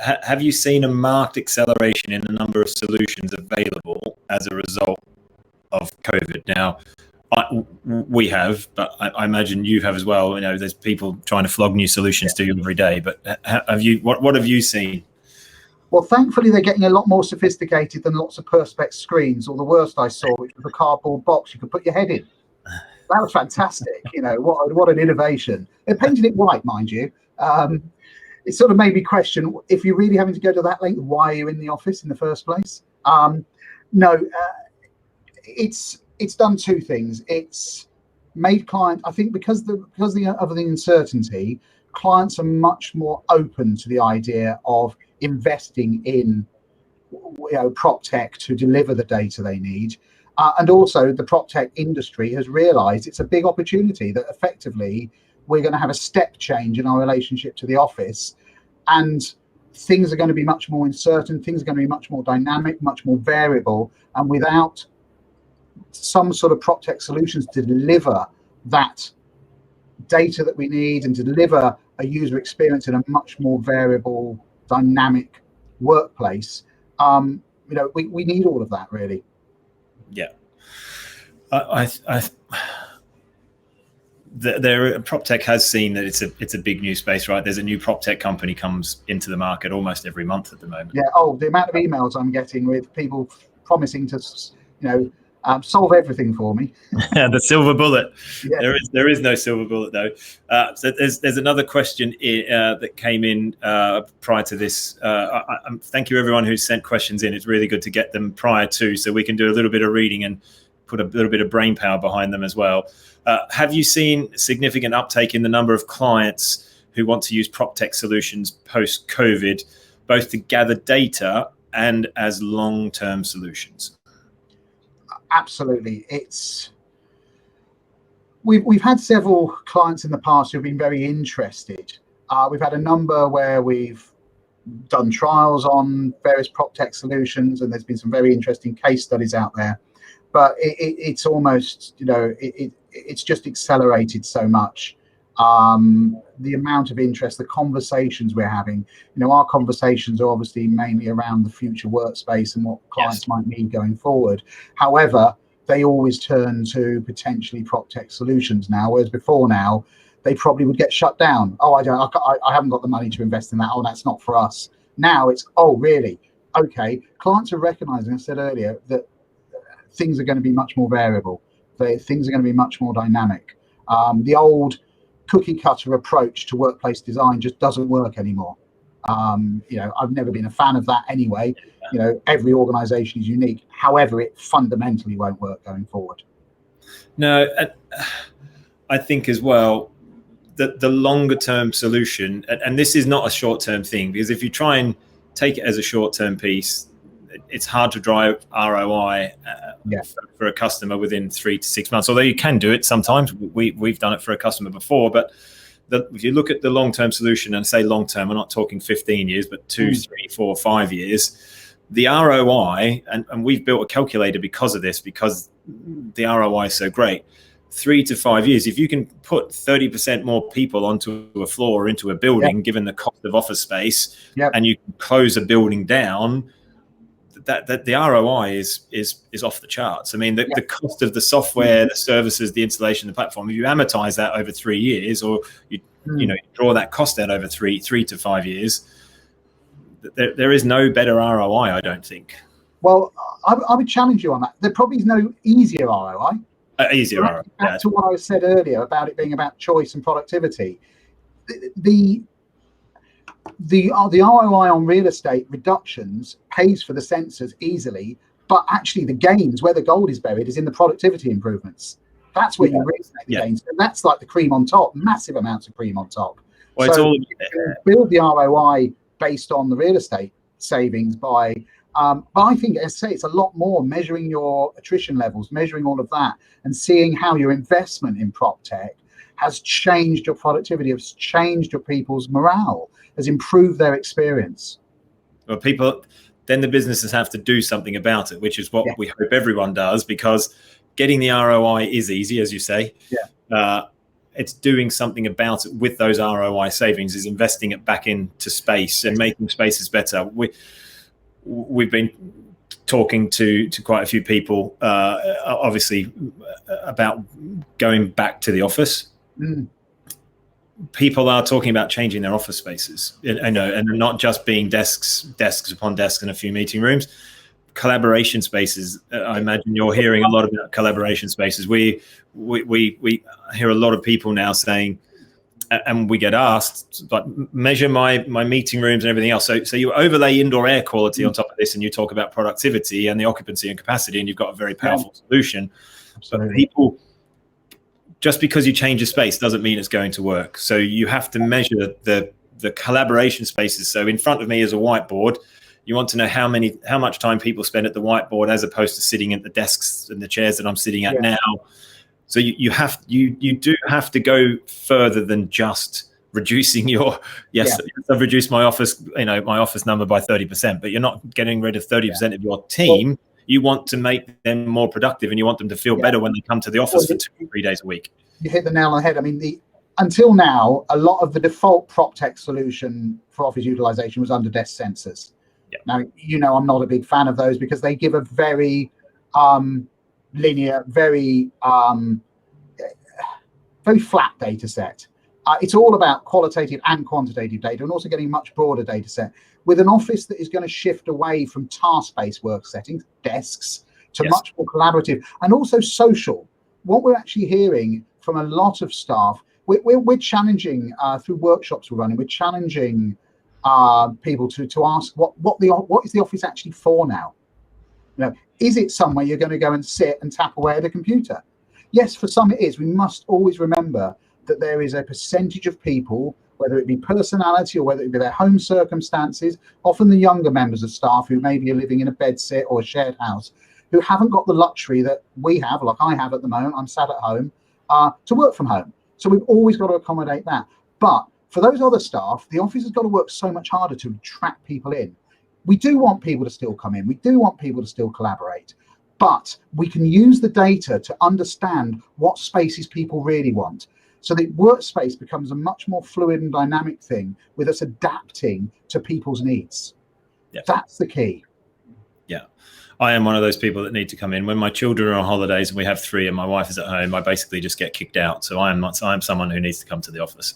have you seen a marked acceleration in the number of solutions available as a result of COVID? Now, we have, but I imagine you have as well. You know, there's people trying to flog new solutions to you every day. But have you? What have you seen? Well, thankfully, they're getting a lot more sophisticated than lots of Perspex screens, or the worst I saw, which was a cardboard box you could put your head in. That was fantastic. You know, what an innovation. They painted it white, mind you. It sort of made me question, if you're really having to go to that length, why are you in the office in the first place? It's done two things. It's made clients, I think, because of the uncertainty, clients are much more open to the idea of investing in, PropTech to deliver the data they need. And also the PropTech industry has realized it's a big opportunity, that effectively we're going to have a step change in our relationship to the office, and things are going to be much more uncertain, things are going to be much more dynamic, much more variable, and without some sort of PropTech solutions to deliver that data that we need and to deliver a user experience in a much more variable, dynamic workplace, we need all of that, really. Yeah, PropTech has seen that it's a big new space, right? There's a new PropTech company comes into the market almost every month at the moment. Yeah. Oh, the amount of emails I'm getting with people promising to, solve everything for me. The silver bullet. Yeah. There is no silver bullet though. So there's another question that came in prior to this. Thank you everyone who sent questions in. It's really good to get them prior to, so we can do a little bit of reading and put a little bit of brain power behind them as well. Have you seen significant uptake in the number of clients who want to use PropTech solutions post-COVID, both to gather data and as long-term solutions? Absolutely. We've had several clients in the past who've been very interested. We've had a number where we've done trials on various PropTech solutions, and there's been some very interesting case studies out there. But it's almost, it's just accelerated so much. The amount of interest, the conversations we're having, our conversations are obviously mainly around the future workspace and what clients might need going forward. However, they always turn to potentially PropTech solutions now, whereas before now, they probably would get shut down. Oh, I haven't got the money to invest in that. Oh, that's not for us. Now it's, oh, really? Okay. Clients are recognizing, I said earlier, that things are going to be much more variable. Things are going to be much more dynamic. The old cookie cutter approach to workplace design just doesn't work anymore. I've never been a fan of that anyway. Every organization is unique. However, it fundamentally won't work going forward. No, I think as well that the longer term solution, and this is not a short term thing, because if you try and take it as a short term piece, it's hard to drive ROI for a customer within 3 to 6 months. Although you can do it sometimes. We've done it for a customer before. But if you look at the long-term solution, and say long-term, we're not talking 15 years, but 2, 3, 4, 5 years, the ROI, and we've built a calculator because of this, because the ROI is so great. 3 to 5 years, if you can put 30% more people onto a floor or into a building, given the cost of office space, and you can close a building down, that the ROI is off the charts. I mean, the cost of the software, the services, the installation, the platform, if you amortize that over 3 years, or you draw that cost out over 3 to 5 years, there is no better ROI, I don't think. Well, I would challenge you on that. There probably is no easier ROI. Easier ROI. Back to what I said earlier about it being about choice and productivity. The ROI on real estate reductions pays for the sensors easily, but actually the gains, where the gold is buried, is in the productivity improvements. That's where you really make the gains. And that's like the cream on top, massive amounts of cream on top. Well, so you can build the ROI based on the real estate savings by, but I think, as I say, it's a lot more measuring your attrition levels, measuring all of that, and seeing how your investment in PropTech has changed your productivity, has changed your people's morale, has improved their experience. Well, then the businesses have to do something about it, which is what we hope everyone does, because getting the ROI is easy, as you say. it's doing something about it with those ROI savings, is investing it back into space and making spaces better. We've been talking to quite a few people, obviously, about going back to the office. People are talking about changing their office spaces, and not just being desks upon desks and a few meeting rooms. Collaboration spaces. I imagine you're hearing a lot about collaboration spaces. We hear a lot of people now saying, and we get asked, but measure my meeting rooms and everything else. So you overlay indoor air quality on top of this, and you talk about productivity and the occupancy and capacity, and you've got a very powerful solution. Absolutely. But people, just because you change a space doesn't mean it's going to work. So you have to measure the collaboration spaces. So in front of me is a whiteboard. You want to know how much time people spend at the whiteboard as opposed to sitting at the desks and the chairs that I'm sitting at now. So you do have to go further than just reducing your I've reduced my office number by 30%, but you're not getting rid of 30% of your team. You want to make them more productive, and you want them to feel better when they come to the office for 2 or 3 days a week. You hit the nail on the head. I mean, until now, a lot of the default PropTech solution for office utilization was under desk sensors. Now, I'm not a big fan of those because they give a very linear, very flat data set. It's all about qualitative and quantitative data, and also getting a much broader data set. With an office that is going to shift away from task-based work settings, desks, to much more collaborative and also social. What we're actually hearing from a lot of staff, we're challenging through workshops we're running. We're challenging people to ask what is the office actually for now? Is it somewhere you're going to go and sit and tap away at a computer? Yes, for some it is. We must always remember that there is a percentage of people, whether it be personality or whether it be their home circumstances, often the younger members of staff who maybe are living in a bedsit or a shared house, who haven't got the luxury that we have, like I have at the moment. I'm sat at home to work from home. So we've always got to accommodate that. But for those other staff, the office has got to work so much harder to attract people in. We do want people to still come in. We do want people to still collaborate. But we can use the data to understand what spaces people really want. So the workspace becomes a much more fluid and dynamic thing, with us adapting to people's needs. That's the key. I am one of those people that need to come in. When my children are on holidays and we have 3 and my wife is at home, I basically just get kicked out. So I am someone who needs to come to the office.